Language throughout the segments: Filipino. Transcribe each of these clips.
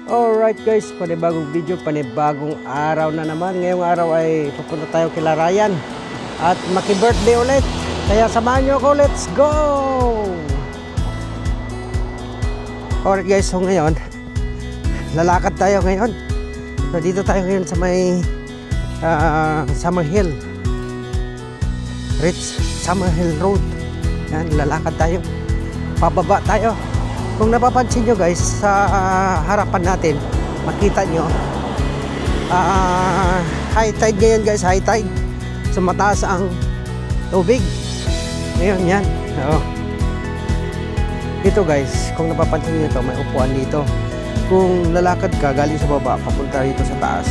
Alright guys, panibagong video, panibagong araw na naman. Ngayong araw ay pupunta tayo kila Ryan at maki-birthday ulit. Kaya samahan nyo ako, let's go! Alright guys, so ngayon lalakad tayo ngayon. So dito tayo ngayon sa may Summerhill Ritz, Summerhill Road. Yan, lalakad tayo, pababa tayo. Kung napapansin nyo guys, sa harapan natin, makita nyo high tide ngayon guys, high tide. So mataas ang tubig ngayon, yan. Oo. Ito guys, kung napapansin nyo ito, may upuan dito. Kung lalakad ka galing sa baba papunta rito sa taas,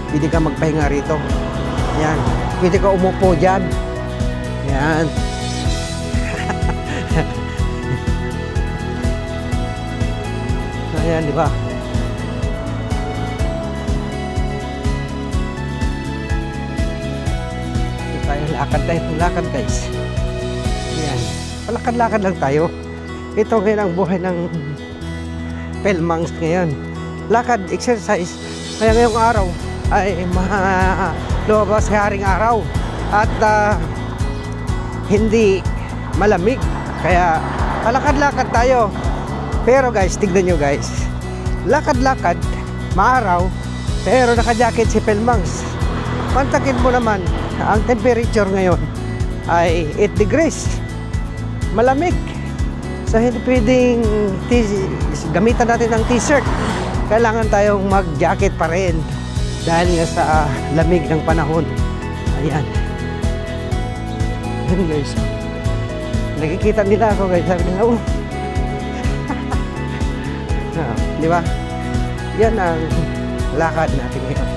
pwede ka magpahinga rito. Yan, pwede ka umupo dyan. Yan. Ayan, di ba? Tayo lakad guys. Ayan, palakad-lakad lang tayo. Ito ngayon ang buhay ng Pelmangs ngayon. Lakad, exercise. Kaya ngayong araw ay lumabas haring araw at hindi malamig. Kaya palakad-lakad tayo. Pero guys, tignan nyo guys, lakad-lakad, maaraw, pero naka-jacket si Pelmangs. Pantakin mo naman, ang temperature ngayon ay 8 degrees. Malamig. So hindi pwedeng gamitan natin ng t-shirt. Kailangan tayong mag-jacket pa rin dahil nga sa lamig ng panahon. Ayan. Ayan guys. Nakikita nila ako guys. Sabi nila, di ba? Yan ang lakad natin ngayon.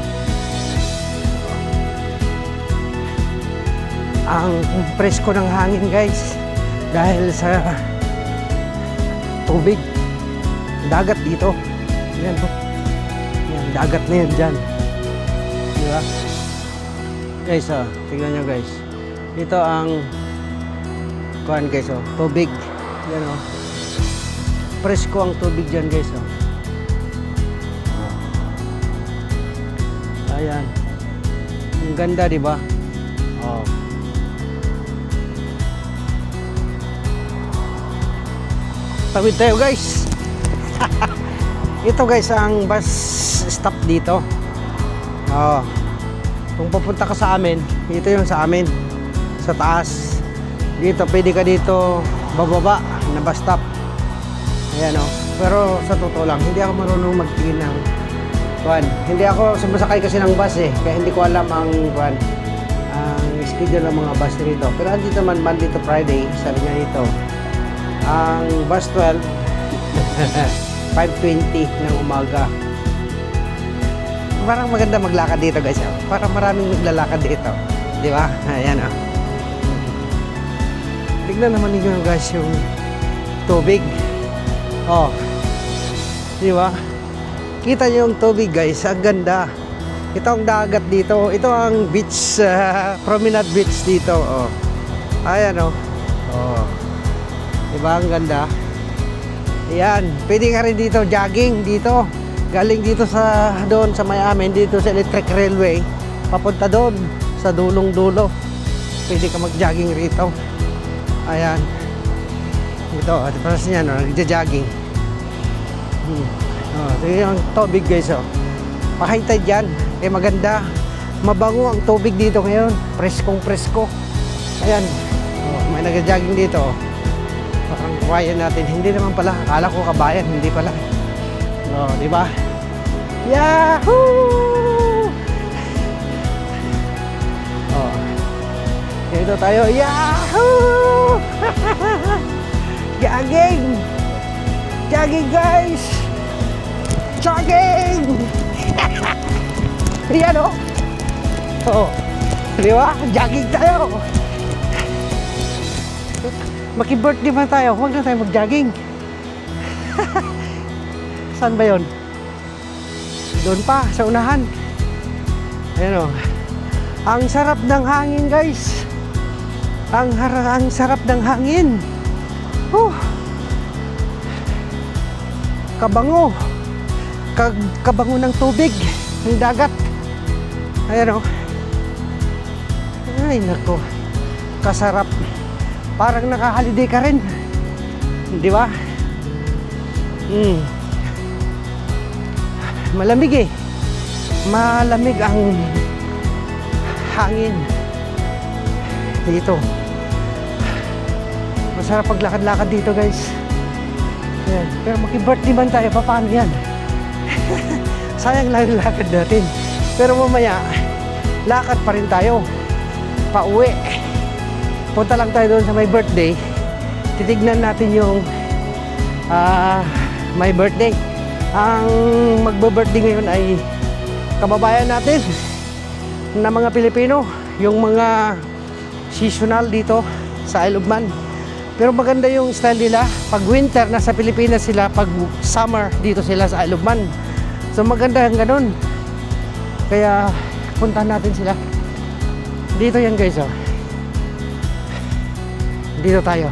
Ang presko ng hangin guys dahil sa tubig, dagat dito. Yan po. Yan, dagat na yan dyan. Di ba? Guys, tingnan nyo guys. Ito ang kuhan guys, tubig. Yan presko ang tubig dyan guys. Ayan, ang ganda diba? Tawid tayo guys. Ito guys ang bus stop dito. Kung pupunta ka sa amin, ito yung sa amin, sa taas. Dito pwede ka dito bababa na bus stop. Ayan pero sa totoo lang, hindi ako marunong magtingin ng kuan. Hindi ako sumasakay kasi ng bus kaya hindi ko alam ang kuan, ang schedule ng mga bus dito. Pero andito naman Monday to Friday, sabi niya dito. Ang bus 12 5:20 ng umaga. Parang maganda maglakad dito guys. Parang maraming naglalakad dito, di ba? Ayan tignan naman niyo guys yung tubig. Di ba? Kita niyo yung tubig guys, ang ganda. Ito ang dagat dito. Ito ang beach, promenade beach dito. Ayan diba ang ganda? Ayan, pwede ka rin dito jogging dito. Galing dito sa doon sa may amin, dito sa electric railway, papunta doon sa dulong dulo. Pwede ka mag-jogging rito. Ayan. Ito, at paras niya nagja-jogging. Ito yung tubig guys. Pa-high tide yan. Maganda. Mabango ang tubig dito ngayon. Preskong presko. Ayan. May nagja-jogging dito. Parang kabayan natin. Hindi naman pala. Akala ko kabayan. Hindi pala. Di ba? Yahoo! Dito tayo. Yahoo! Jogging! Jogging guys! Jogging! Yan di ba? Jogging tayo! Maki-birthday ba tayo? Huwag na tayo mag-jogging. Saan ba yun? Doon pa, sa unahan. Ayan ang sarap ng hangin guys. Ang sarap ng hangin. Kabango. kabango ng tubig, ng dagat. Ayan o. Ay, nako. Kasarap. Parang nakahaliday ka rin. Di ba? Malamig eh. Malamig ang hangin dito. Masarap paglakad-lakad dito, guys. Ayan. Pero maki-birthday man tayo, paano yan? Sayang lang yung lakad natin. Pero mamaya, lakad pa rin tayo. Pauwi. Punta lang tayo doon sa may birthday. Titignan natin yung my birthday. Ang magbe-birthday ngayon ay kababayan natin na mga Pilipino. Yung mga seasonal dito sa Isle of Man. Pero maganda yung style nila. Pag winter, nasa Pilipinas sila. Pag summer, dito sila sa Isle of Man. So maganda yung ganun. Kaya puntahan natin sila. Dito yan, guys, oh. Dito tayo.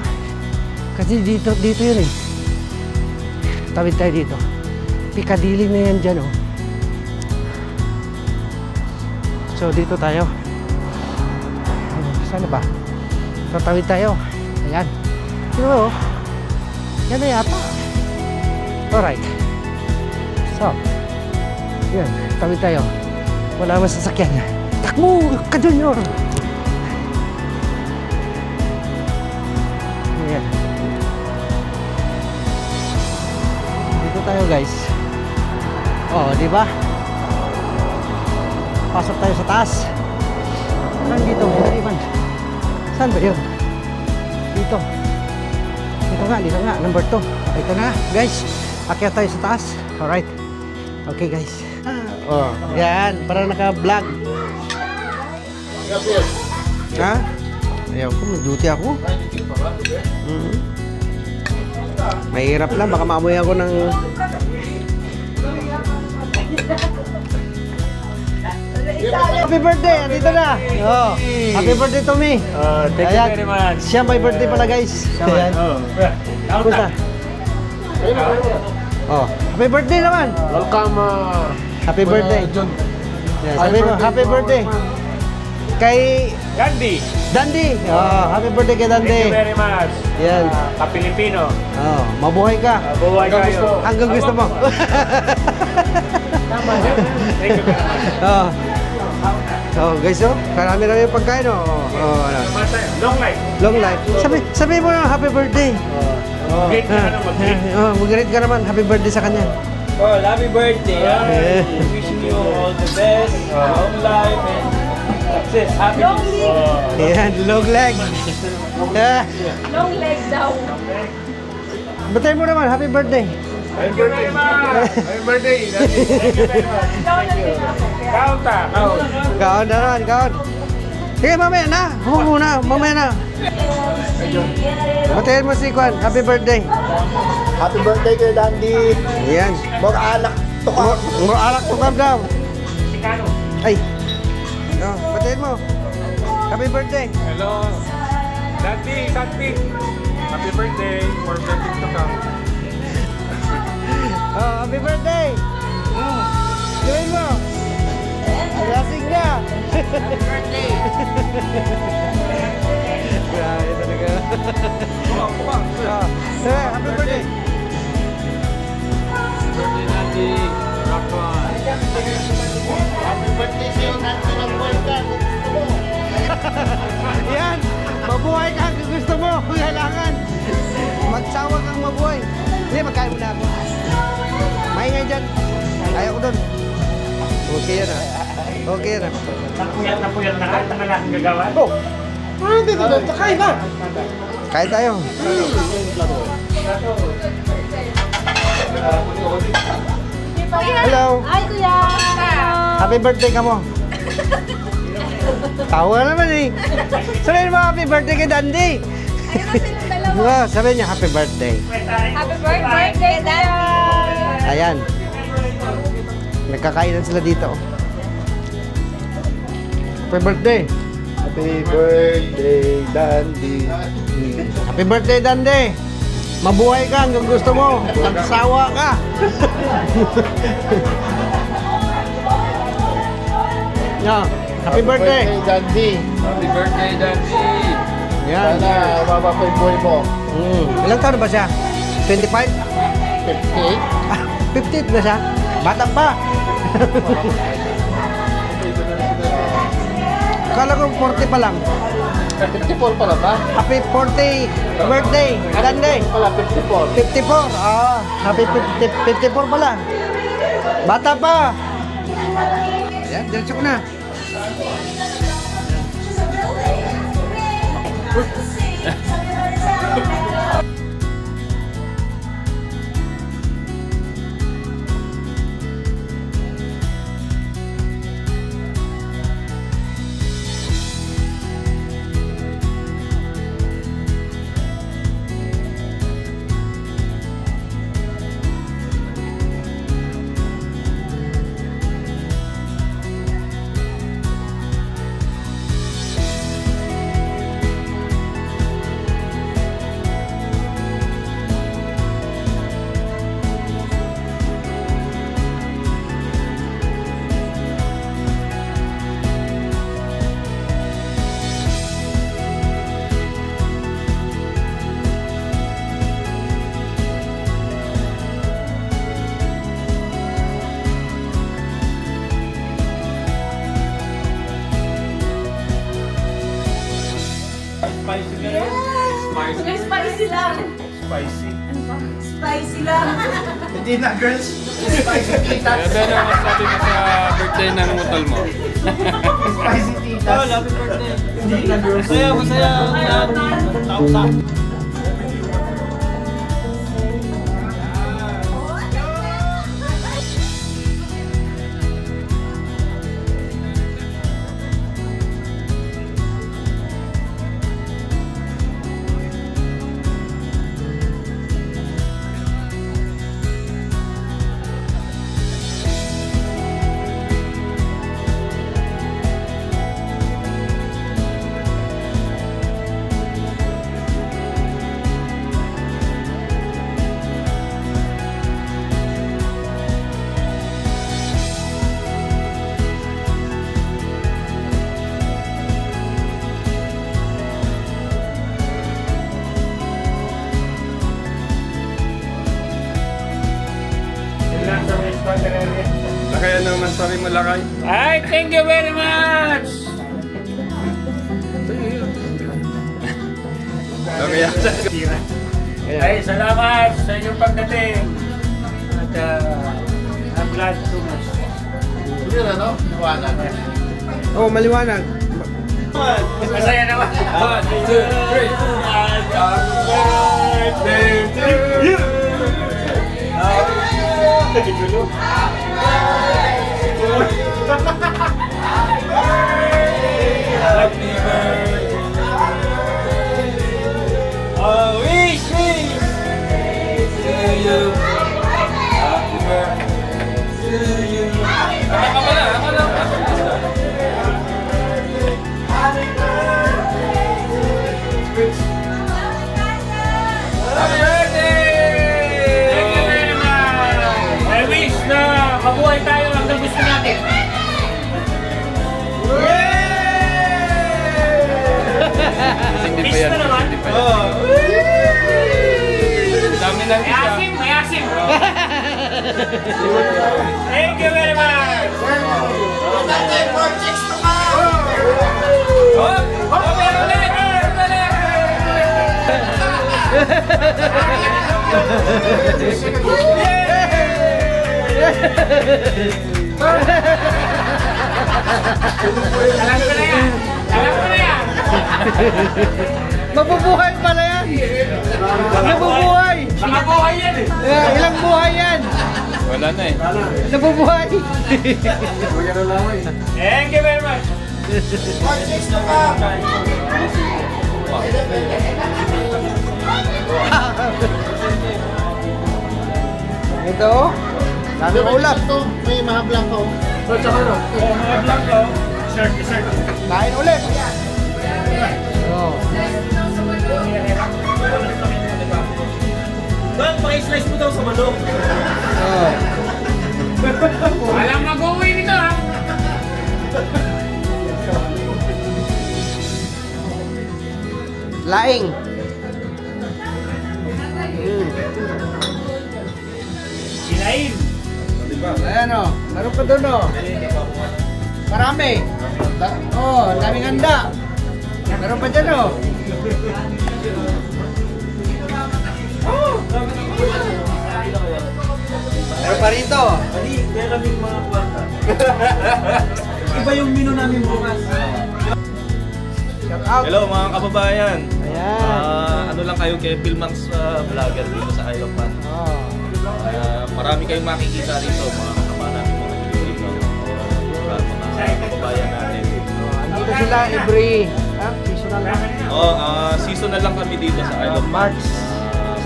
Kasi dito yun eh. Tawid tayo dito. Piccadilly na yan dyan, oh. So dito tayo. Saan ba? So tawid tayo. Ayan. Dito, oh. Yan na yata. Alright. So yan, tawid tayo. Wala naman sasakyan. Takbo! Ka-junior! Ayan. Dito tayo, guys. Oh, di ba? Pasok tayo sa taas. Saan dito? Saan ba yun? Dito. Dito nga. Number 2. Ito na, guys. Akyat tayo sa taas. Alright. Okay, guys. Oh, yan. Parang naka-vlog. Ha? Ayaw ko. May duty ako. Mahirap lang. Baka maamoy ako ng... Happy birthday! Dito na! Oh, happy birthday to me! Thank you very much. Siya may birthday pala, guys. Ayan. Punta. Oh, happy birthday naman! Welcome. Happy birthday. John. Yes, sabi mo, happy birthday. Kay Dandy. Oh, happy birthday kay Dandy. Thank you very much. Yan. Ka-Pilipino. Oh, mabuhay ka. Buhay kayo. Hanggang gusto mo. Tama. Thank you very much. Oh. Oh, guys, oh. Karami-rami yung pagkain, oh. Oh, ano. Long life. Long life. Sabi mo na happy birthday. Great ka na mag-greet. Oh, mag-greet ka naman. Happy birthday sa kanya. Oh, happy birthday. Wishing you all the best, long life, and success, happiness. Ayan, long leg. Long leg daw. Batay mo naman, happy birthday. Thank you very much. Happy birthday. Thank you very much. Count. Kaon na naman, kaon. Sige, mamaya na. Huwag muna, mamaya na. Batayin mo si Kwan, happy birthday. Happy birthday kay Dandy. Ayan. More alak to ka. Muro alak tukab daw. Ay. No, batayin mo. Happy birthday. Hello. Santi. Happy birthday. More blessings to come. Oh, happy birthday. Gawin mo. Lasing na. Happy birthday. Grabe talaga. Happy birthday. Birthday Nandy. Rock on. Happy birthday sa'yo, Nandy ng Volcan. Yan. Mabuhay ka kung gusto mo. Kailangan. Magsawa kang mabuhay. Hindi, magkain mo na ako. Maingay dyan. Ayaw ko dun. Okay yan ah. Okay yan ah. Napuyat na kahit ang aking gagawa. Oh! Dito. Kain ba? Kain tayo. Hello. Hi, kuya. Happy birthday ka mo. Tawa naman eh. Sabihin mo happy birthday kay Dandy. Ayun na silang dalawa. Oh, sabihin niya happy birthday. Happy birthday, Daddy. Ayan. Nagkakainan sila dito. Happy birthday. Happy birthday, Dandy. Happy birthday, Dandy. Mabuhay ka hanggang gusto mo. Magsawa ka. Yeah. Happy birthday. Dandy. Happy birthday, Daddy! Yan. Sana mababa yung buhay mo. Ilang taon na ba siya? 25? 58? Ah, 50 na siya. Bata pa. Akala ko 40 pa lang. 54 pala ba? Happy 40 birthday. Dandy. Pala, 54. 54. Ah, happy 54 pala. Bata pa. Ayan, diretso ko na. Spicy ka rin? Spicy lang. Spicy. Spicy lang. Hindi na, girls. Spicy tita. Ano ang masabi mo sa birthday ng utol mo? Spicy tita. Oh, happy birthday! Hindi na, girls. Masaya, masaya. Tao sa Lakay, ano naman sabi mo, Lakay? Ay, thank you very much! Okay, Ay, salamat sa inyong pagdating. At I'm glad too much. Hindi na, no? Iwanan. Oh, maliwanag. Masaya naman. 1, 2, 3. Happy birthday to you! Happy birthday! Oh, wish to you. Happy birthday to you. Ako pala, ako lang. Happy birthday! Thank you very much! I wish na mabuhay tayo hanggang gusto natin. Miss na naman. Dami ng May asim, may asim. Thank you very much. Meron ulit, meron ulit. Alam ko na yan. Alam ko na yan. Mabubuhay pala yan. Nabubuhay. Makabuhay yan eh. Ilang buhay yan. Wala na eh. Nabubuhay. Thank you very much. Ito, dami ulap. May mga blanco. Mga blanco. Dessert, dessert. Kain ulit. Oh. Doon, paki-slice mo daw sa manok. Oh. Walang mag-uwi nito ha. Laing. Kinain. Ayan o. Meron pa doon o. Marami. Daming handa. Meron pa dyan o. Meron pa rito. Ali, kaya kaming mga kwarta. Iba yung menu namin bukas. Shout out. Hello mga kababayan. Ayan. Ano lang kayo kay Philmax vlogger dito sa Isle of Man. Oh. Marami kayong makikita rito mga kasama namin mga dito. Mga kababayan natin. Andito sila every seasonal lang. Seasonal lang kami dito sa Isle of Man. March.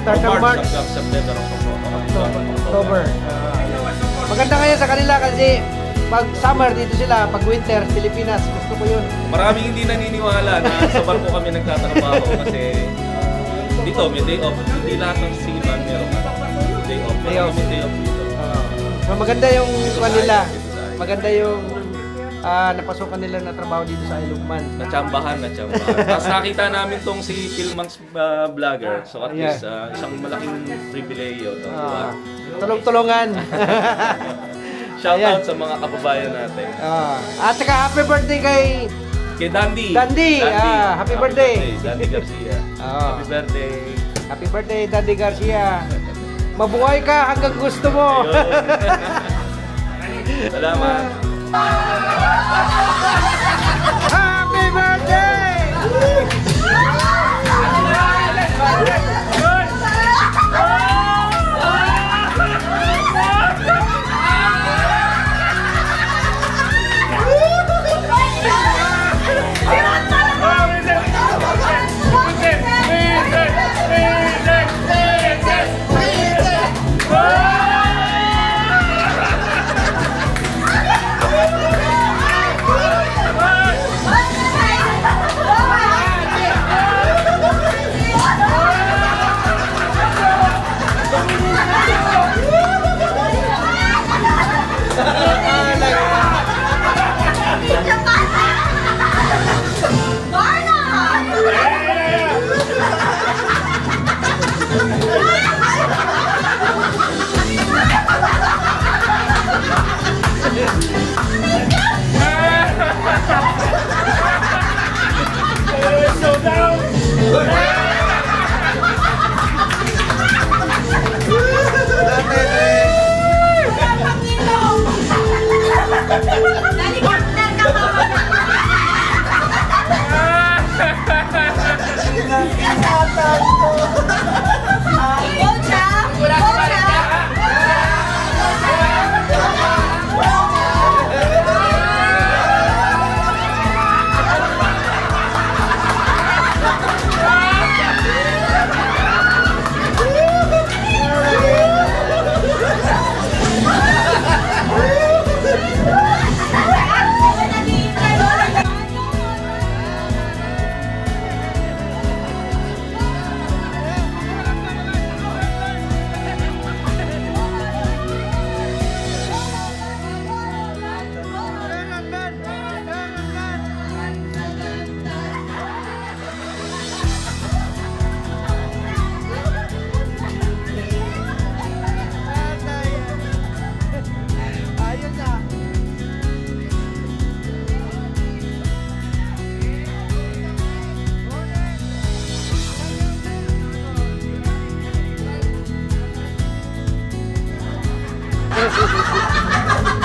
Start ng March. hanggang September, October. Maganda ngayon sa kanila kasi pag summer dito sila, pag winter Pilipinas, gusto ko yun. Maraming hindi naniniwala na sa barko kami nagtatrabaho kasi dito may day off. Hindi lahat ng seaman meron day off. Day off. May day off dito. So maganda yung kuwan nila. Maganda yung napasukan nila na trabaho dito sa Isle of Man. Natsambahan. Tapos nakita namin tong si Philmax vlogger. So at least isang malaking pribileyo. Tulong-tulungan. Shoutout sa mga kababayan natin. At saka happy birthday kay Dandy. Happy birthday. Dandy Garcia. Happy birthday. Happy birthday, Dandy Garcia. Mabuhay ka hanggang gusto mo. Salamat. Happy birthday!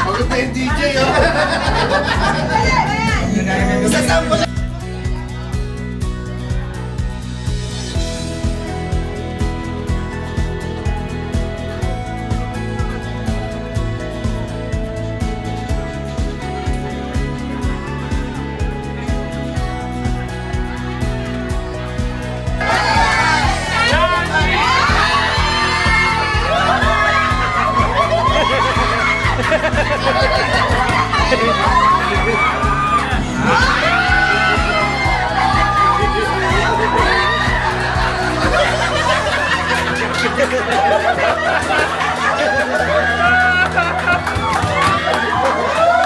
Pagod na yung DJ, oh. Sasample.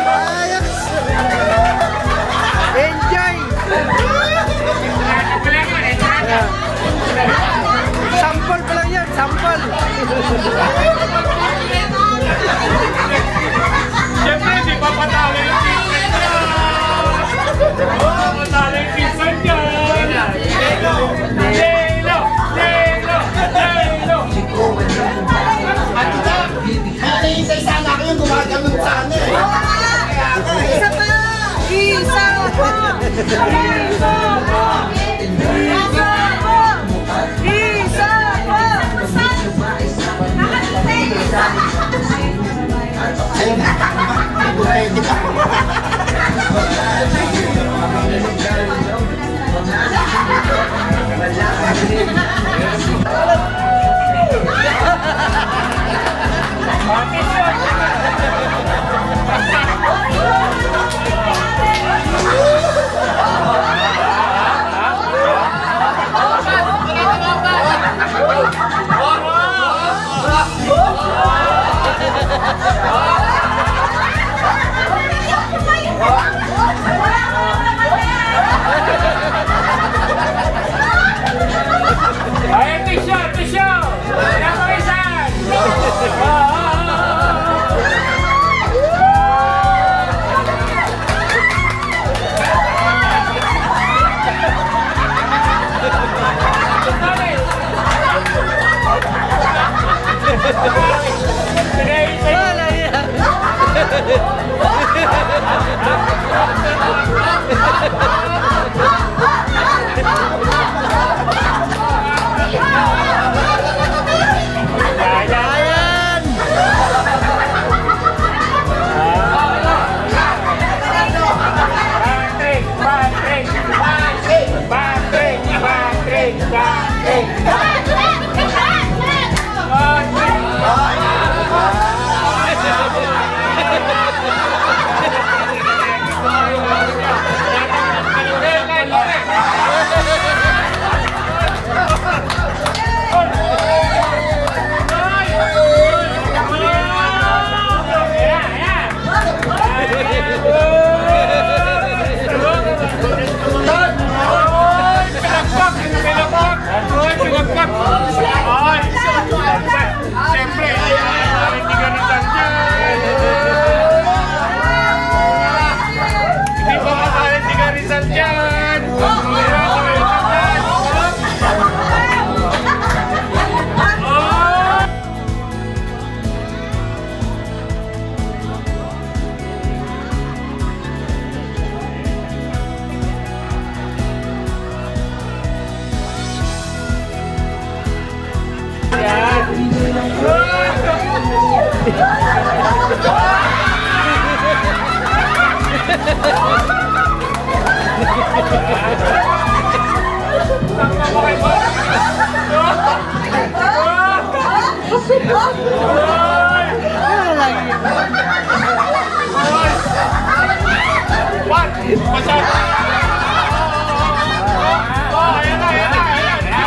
Ayos! Enjoy! Sample pa lang yan, sample! Siyempre, di pa patalo yung pinsan niya! Patalo yung pinsan niya! J-Lo! J-Lo! J-Lo! J-Lo! Isa-isa sana ako yung gumaganon sana eh. Isa pa! Isa pa! Isa pa! Isa pa! Ayun na. Pwede ka. Ay, Tisha! Tisha! Kaya mo isan! Wala yan! Ayan! Patrick! Patrick! Patrick! Patrick! Patrick! Patrick! Siyempre, hindi ka natandiyan. Hindi pa makalit si Garizal dyan. What? Masyado. Ayan na, ayan na, ayan na.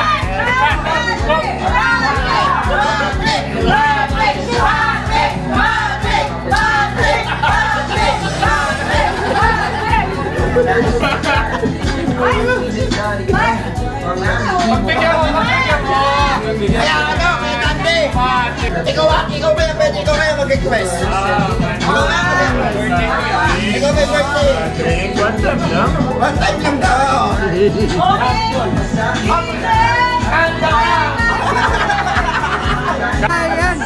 Magbigyan mo, magbigyan mo. Kaya ano, kaya Dante. Ikaw ba yung pwede? Ikaw kaya mag-request? Ikaw may birthday. One time lang daw. Ayan!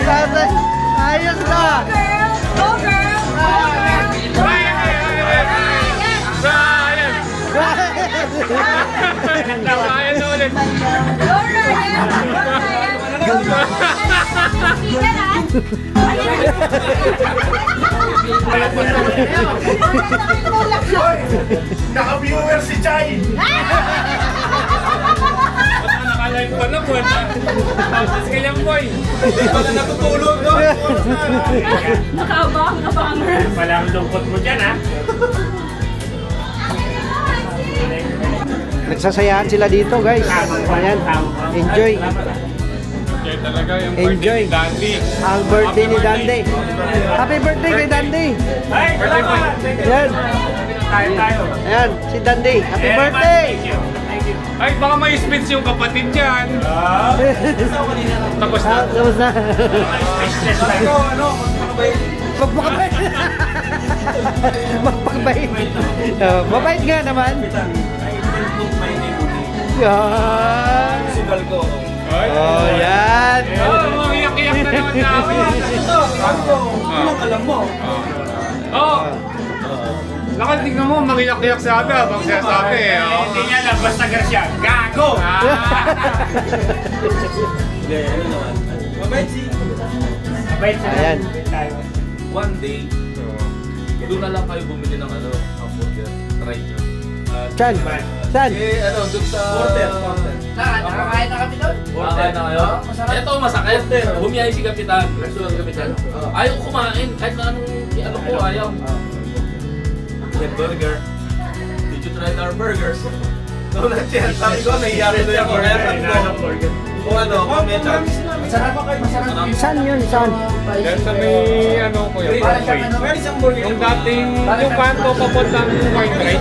Tatay, ayos na! Go girl! Nakayan na ulit. Go Ryan! Go Ryan! Naka-viewer si Chay. Nakalive pa na po. Lungkot. Tapos kanyang boy. Hindi pala natutulog, no? Nakaabang-abangan. Pala ang lungkot mo dyan, ha? Nagsasayahan sila dito, guys. Ayan. Enjoy. Kaya talaga yung Enjoy. birthday ni Dandy. Ang birthday ni Dandy. Happy birthday kay Dandy. Ay, birthday boy. Ayan. Tayo. Ayan, si Dandy. Happy Very much, birthday. thank you. Ay, baka may speech yung kapatid dyan. Tapos na. Tapos na. Speechless tayo. Magpakabait. Magpakabait. Mabait nga naman. Yan. Sugal ko. Oh, yan. Oh, iyak-iyak na naman na ako. Anong alam mo? Oh. Lakad, tingnan mo, mangiyak-iyak sa atin habang siya sabi. Hindi niya lang, basta Garcia. Gago! Hindi, ano naman. Mabait si. Ayan. One day, doon na lang kayo bumili ng hamburger. Try nyo. Chan. Saan? Doon sa... Porter. Nakakain na kami doon? Porter na kayo? Ito, masakit. Bumiyahe si Kapitan. Restaurant Kapitan. Ayaw kumain. Kahit na anong ko, ayaw. Get burger. Did you try our burgers? No, not yet. Sabi ko, nahiya rin ako. Kaya sabi ko, kung comment lang. Saan yun? Saan? Dahil sa may, ko yung pathway. Yung dating, yung kanto papuntang Point Right.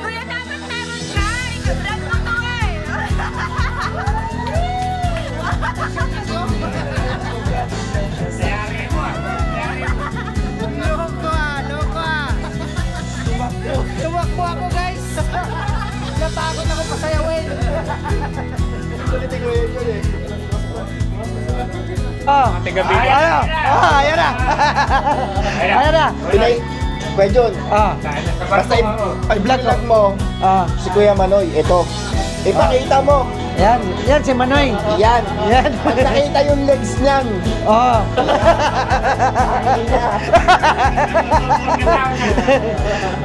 Kuya, dapat meron ka. Ikabrag mo to eh. Tumakbo ako, guys. Natakot ako pasayawin. Tigabi. Ayan na. Ayan na. Kuya John, basta i-vlog mo si Kuya Manoy, ito. Ipakita mo. Yan si Manoy. Yan. Yan. Pag nakita yung legs niyan.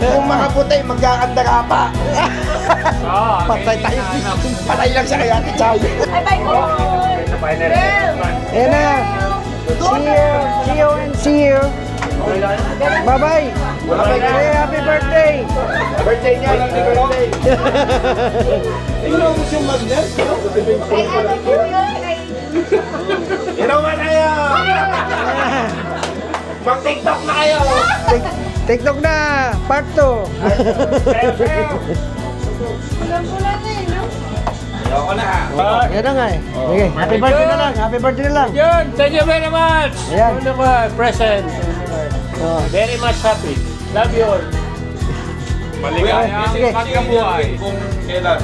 Kung makaputi, magkakandara pa. Patay tayo. Patay lang siya kay Ate Chow. Bye-bye ko. Ayan na. See you and see you. Bye-bye. Say happy birthday. Birthday niya. Happy birthday. Tingnan mo siyang mag-dance. Inuman kayo. Mag-TikTok na kayo. TikTok na. Part 2. Pulang-pulang na eh, no? Ayoko na ha. Yan na nga eh. Sige, happy birthday na lang. Happy birthday na lang. Yun, thank you very much. Ayan. Wonderful present. Very much happy. Love you all. Maligaya Sige. ang pagkabuhay. Kung kailan.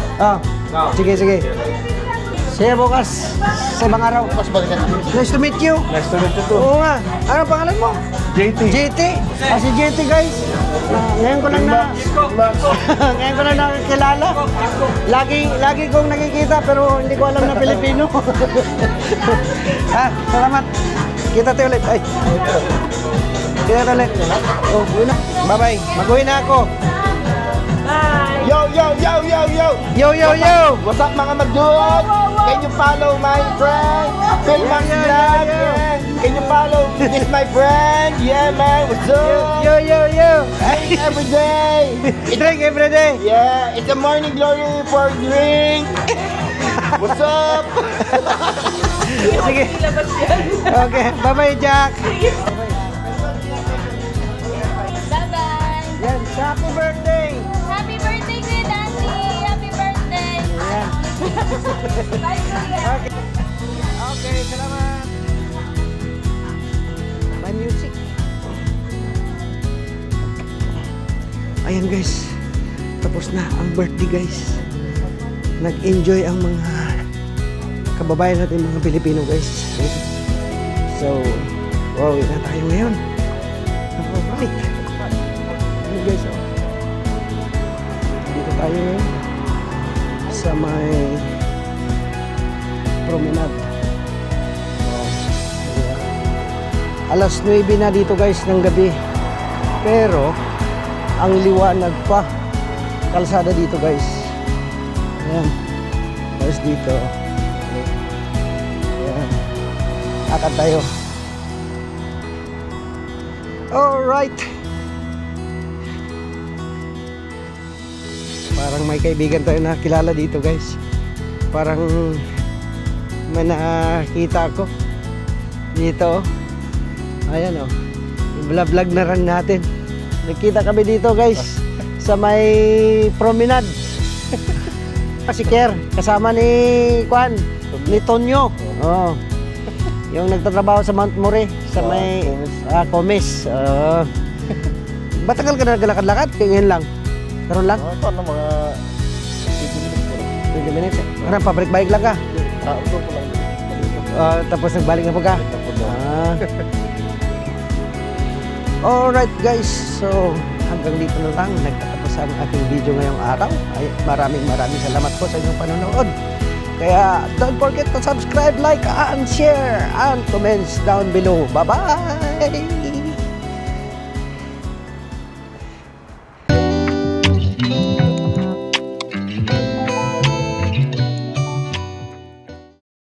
Sige, sige. See you bukas sa ibang araw. Nice to meet you. Nice to meet you too. Oo nga. Ano pangalan mo? JT. JT. Si JT, guys. Ngayon ko lang na ngayon ko lang nakikilala. Lagi kong nakikita pero hindi ko alam na Pilipino. Salamat. Kita tayo ulit. Ay. Kita tayo ulit. Oh, uwi na. Bye-bye. Mag-uwi na ako. Yo, yo, yo, yo, yo! Yo, yo, yo! What's up mga magduod? Can you follow my friend? Phil Max Yo, yo, Vlog, yo. yeah. Can you follow this my friend? Yeah, man, what's up? Yo, yo, yo! Drink every day. Drink every day. Yeah, it's a morning glory for drink. What's up? Sige. Okay, bye-bye, Jack. Bye-bye. Yan, happy birthday! Happy birthday, Kuya Danny. Happy birthday. Ayan. Bye, Kuya. Okay. Okay, salamat. My music. Ayan guys, tapos na ang birthday guys. Nag-enjoy ang mga kababayan natin, mga Pilipino guys. So, wow, na tayo ngayon. Alright. Ayan guys, oh. Dito tayo ngayon sa may promenade. Oh, yeah. Alas 9 na dito guys ng gabi. Pero ang liwanag pa kalsada dito guys. Ayan. Tapos dito. Ayan. Akad tayo. Alright. Parang may kaibigan tayo na kilala dito guys. Parang may nakita ko dito. Ayan o. I-vlog na rin natin. Nagkita kami dito guys sa may promenade. Si Ker, kasama ni Juan, ni Tonyo. Oh. Yung nagtatrabaho sa Mount More, sa may Comes. Batagal ka na naglalakad-lakad? Ngayon lang? Karoon lang? Paano mga 20 minutes. Ano, pabalik-balik lang ka? Tapos nagbalik na po ka? Alright guys, so hanggang dito na lang nagtatapos ang aking video ngayong araw. Ay, maraming salamat po sa inyong panonood. Kaya don't forget to subscribe, like, and share, and comments down below. Bye-bye!